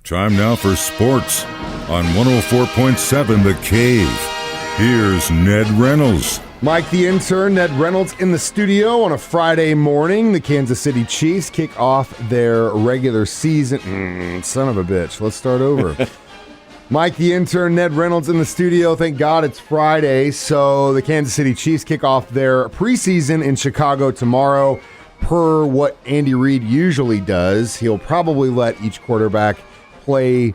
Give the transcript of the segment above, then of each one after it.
Time now for sports on 104.7 The Cave. Here's Ned Reynolds. Mike the Intern, Ned Reynolds in the studio on a Friday morning. The Kansas City Chiefs kick off their regular season. Son of a bitch. Let's start over. Mike the Intern, Ned Reynolds in the studio. Thank God it's Friday. So the Kansas City Chiefs kick off their preseason in Chicago tomorrow. Per what Andy Reid usually does, he'll probably let each quarterback play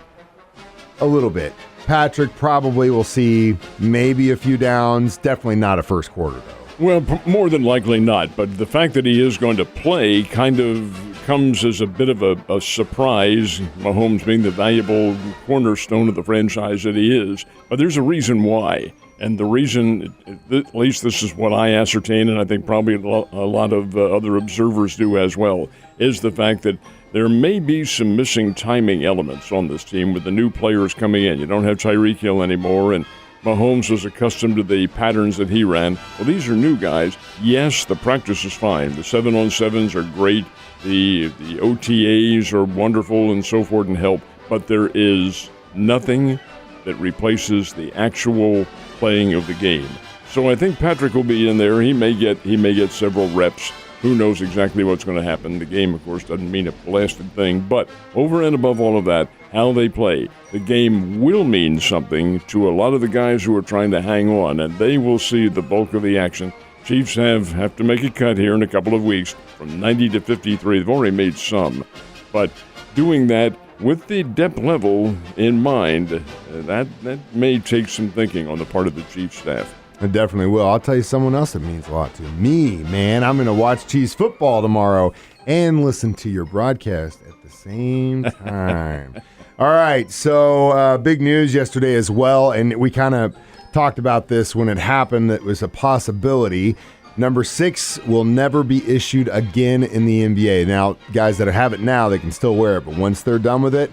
a little bit. Patrick probably will see maybe a few downs. Definitely not a first quarter, though. Well, more than likely not. But the fact that he is going to play kind of comes as a bit of a surprise, Mahomes being the valuable cornerstone of the franchise that he is. But there's a reason why. And the reason, at least this is what I ascertain, and I think probably a lot of other observers do as well, is the fact that there may be some missing timing elements on this team with the new players coming in. You don't have Tyreek Hill anymore, and Mahomes was accustomed to the patterns that he ran. Well, these are new guys. Yes, the practice is fine. The 7-on-7s are great. The OTAs are wonderful and so forth and help. But there is nothing that replaces the actual playing of the game. So I think Patrick will be in there. He may get several reps. Who knows exactly what's going to happen? The game, of course, doesn't mean a blasted thing. But over and above all of that, how they play. The game will mean something to a lot of the guys who are trying to hang on, and they will see the bulk of the action. Chiefs have to make a cut here in a couple of weeks from 90 to 53. They've already made some. But doing that with the depth level in mind, that may take some thinking on the part of the Chiefs staff. I definitely will. I'll tell you someone else that means a lot to me, man. I'm going to watch Chiefs football tomorrow and listen to your broadcast at the same time. All right, so big news yesterday as well, and we kind of talked about this when it happened. That was a possibility. Number 6 will never be issued again in the NBA. Now, guys that have it now, they can still wear it, but once they're done with it,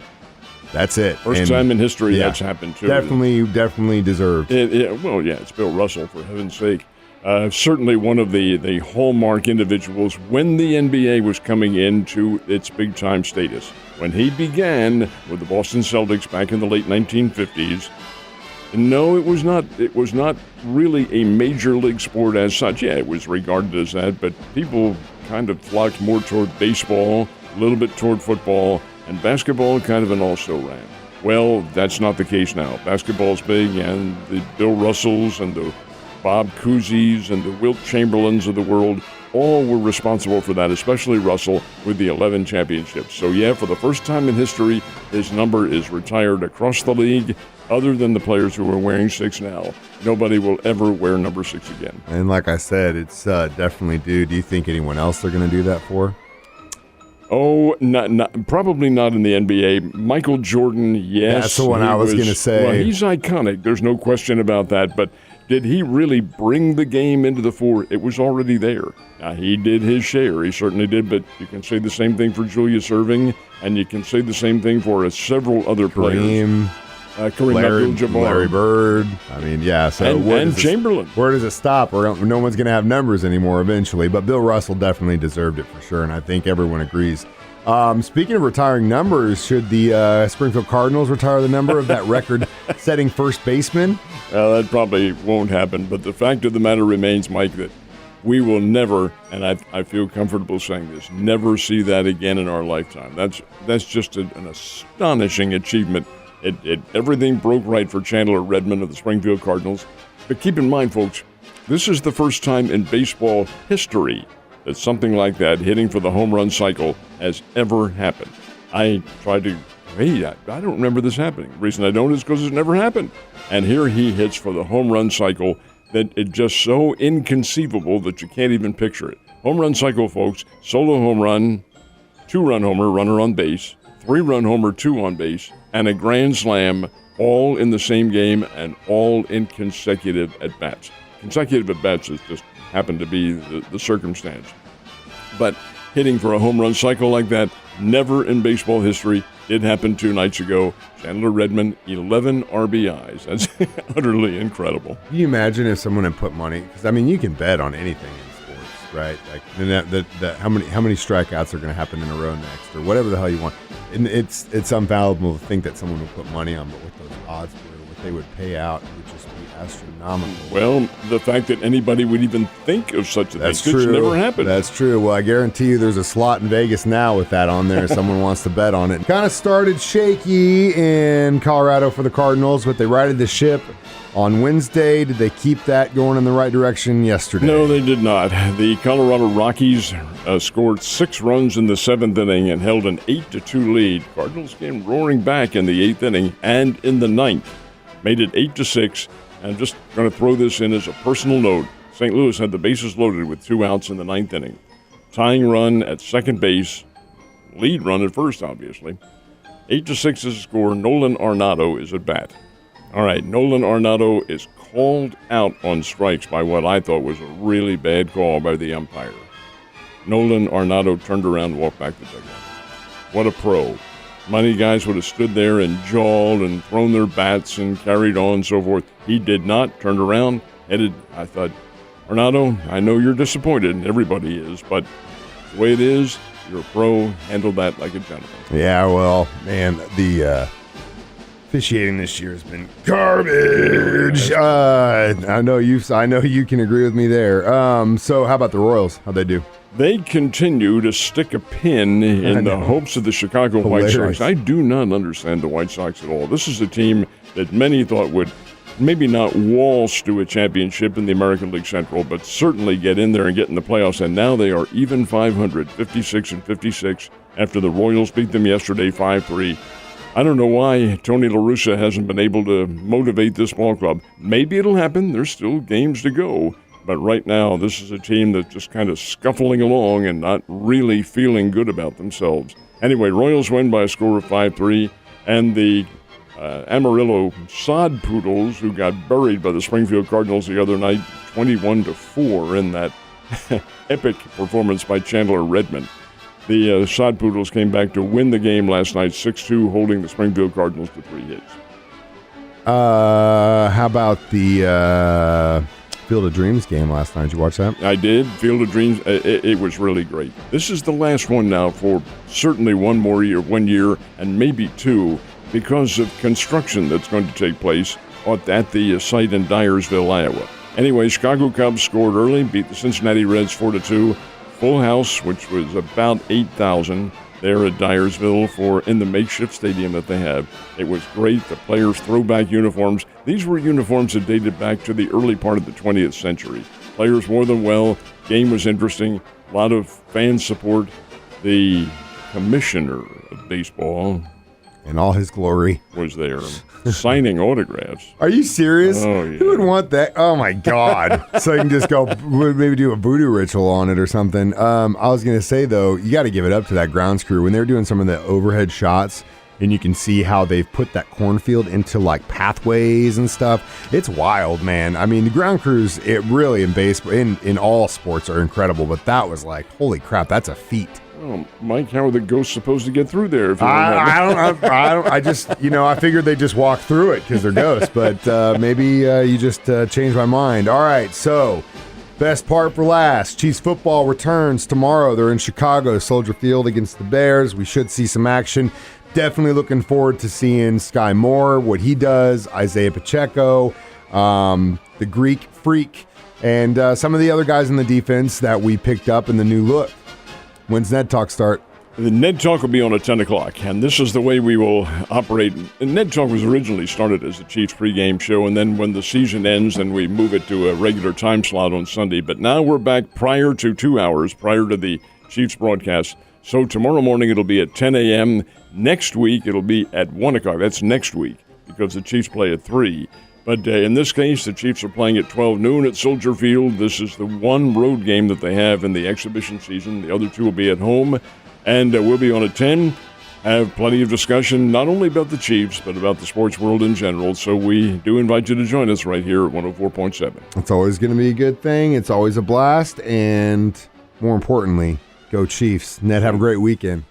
that's it. First time in history that's happened, too. Definitely deserved. It's Bill Russell, for heaven's sake. Certainly one of the hallmark individuals when the NBA was coming into its big-time status. When he began with the Boston Celtics back in the late 1950s, no, it was not really a major league sport as such. Yeah, it was regarded as that, but people kind of flocked more toward baseball, a little bit toward football, and basketball kind of an also-ran. Well, that's not the case now. Basketball's big, and the Bill Russells and the Bob Cousy's and the Wilt Chamberlains of the world all were responsible for that, especially Russell with the 11 championships. So, yeah, for the first time in history, his number is retired across the league. Other than the players who are wearing 6 now, nobody will ever wear number 6 again. And like I said, it's definitely due. Do you think anyone else they're going to do that for? Oh, probably not in the NBA. Michael Jordan, yes. That's the one I was going to say. Well, he's iconic. There's no question about that. But did he really bring the game into the fore? It was already there. Now, he did his share. He certainly did. But you can say the same thing for Julius Erving, and you can say the same thing for several other players. Kareem Abdul-Jabbar, Larry Bird. I mean, yeah. So and Chamberlain. Where does it stop? No one's going to have numbers anymore eventually. But Bill Russell definitely deserved it for sure, and I think everyone agrees. Speaking of retiring numbers, should the Springfield Cardinals retire the number of that record-setting first baseman? That probably won't happen. But the fact of the matter remains, Mike, that we will never, and I feel comfortable saying this, never see that again in our lifetime. That's just an astonishing achievement. Everything broke right for Chandler Redmond of the Springfield Cardinals. But keep in mind, folks, this is the first time in baseball history that something like that, hitting for the home run cycle, has ever happened. I don't remember this happening. The reason I don't is because it's never happened. And here he hits for the home run cycle that it's just so inconceivable that you can't even picture it. Home run cycle, folks, solo home run, 2-run homer, runner on base, 3-run homer, 2 on base, and a grand slam, all in the same game and all in consecutive at-bats. Consecutive at-bats just happened to be the circumstance. But hitting for a home run cycle like that, never in baseball history. It happened 2 nights ago. Chandler Redmond, 11 RBIs. That's utterly incredible. Can you imagine if someone had put money? Because, I mean, you can bet on anything in sports. right? Like how many strikeouts are going to happen in a row next, or whatever the hell you want. And it's unfathomable to think that someone would put money on, but what those odds were, what they would pay out, would just be astronomical. Well, the fact that anybody would even think of such a thing, it's never happened. That's true. Well, I guarantee you there's a slot in Vegas now with that on there. Someone wants to bet on it. Kind of started shaky in Colorado for the Cardinals, but they righted the ship on Wednesday. Did they keep that going in the right direction yesterday? No, they did not. The Colorado Rockies scored 6 runs in the 7th inning and held an 8-2 lead. Cardinals came roaring back in the 8th inning and in the 9th. Made it 8-6. And just going to throw this in as a personal note. St. Louis had the bases loaded with 2 outs in the 9th inning. Tying run at second base. Lead run at first, obviously. 8-6 is the score. Nolan Arenado is at bat. All right, Nolan Arenado is called out on strikes by what I thought was a really bad call by the umpire. Nolan Arenado turned around and walked back to the dugout. What a pro. Many guys would have stood there and jawed and thrown their bats and carried on and so forth. He did not. Turned around, headed. I thought, Arenado, I know you're disappointed, and everybody is, but the way it is, you're a pro. Handle that like a gentleman. Yeah, well, man, the officiating this year has been garbage. I know you can agree with me there. So how about the Royals? How'd they do? They continue to stick a pin in the hopes of the Chicago White Sox. I do not understand the White Sox at all. This is a team that many thought would maybe not waltz to a championship in the American League Central, but certainly get in there and get in the playoffs. And now they are even 500, 56-56, after the Royals beat them yesterday 5-3. I don't know why Tony La Russa hasn't been able to motivate this ball club. Maybe it'll happen. There's still games to go. But right now, this is a team that's just kind of scuffling along and not really feeling good about themselves. Anyway, Royals win by a score of 5-3, and the Amarillo Sod Poodles, who got buried by the Springfield Cardinals the other night, 21-4 in that epic performance by Chandler Redmond. The Sod Poodles came back to win the game last night, 6-2, holding the Springfield Cardinals to 3 hits. How about the Field of Dreams game last night? Did you watch that? I did. Field of Dreams, it was really great. This is the last one now for certainly 1 year, and maybe 2, because of construction that's going to take place at the site in Dyersville, Iowa. Anyway, Chicago Cubs scored early, beat the Cincinnati Reds 4-2. Full house, which was about 8,000 there at Dyersville in the makeshift stadium that they have. It was great. The players' throwback uniforms. These were uniforms that dated back to the early part of the 20th century. Players wore them well. Game was interesting. A lot of fan support. The commissioner of baseball, in all his glory, was there signing autographs. Are you serious? Oh, yeah. Who would want that? Oh, my God. So you can just go maybe do a voodoo ritual on it or something. I was going to say, though, you got to give it up to that grounds crew. When they were doing some of the overhead shots, and you can see how they've put that cornfield into, like, pathways and stuff. It's wild, man. I mean, the ground crews, it really, in baseball, in all sports, are incredible. But that was like, holy crap, that's a feat. Oh, Mike, how are the ghosts supposed to get through there? I just, I figured they just walk through it because they're ghosts, but maybe you just changed my mind. All right, so best part for last. Chiefs football returns tomorrow. They're in Chicago, Soldier Field against the Bears. We should see some action. Definitely looking forward to seeing Sky Moore, what he does, Isaiah Pacheco, the Greek Freak, and some of the other guys in the defense that we picked up in the new look. When's Ned Talk start? The Ned Talk will be on at 10 o'clock, and this is the way we will operate. And Ned Talk was originally started as a Chiefs pregame show, and then when the season ends, then we move it to a regular time slot on Sunday. But now we're back prior to 2 hours, prior to the Chiefs broadcast. So tomorrow morning it'll be at 10 a.m. Next week it'll be at 1 o'clock. That's next week, because the Chiefs play at 3. But in this case, the Chiefs are playing at 12 noon at Soldier Field. This is the one road game that they have in the exhibition season. The other 2 will be at home. And we'll be on at 10. Have plenty of discussion, not only about the Chiefs, but about the sports world in general. So we do invite you to join us right here at 104.7. It's always going to be a good thing. It's always a blast. And more importantly, go Chiefs. Ned, have a great weekend.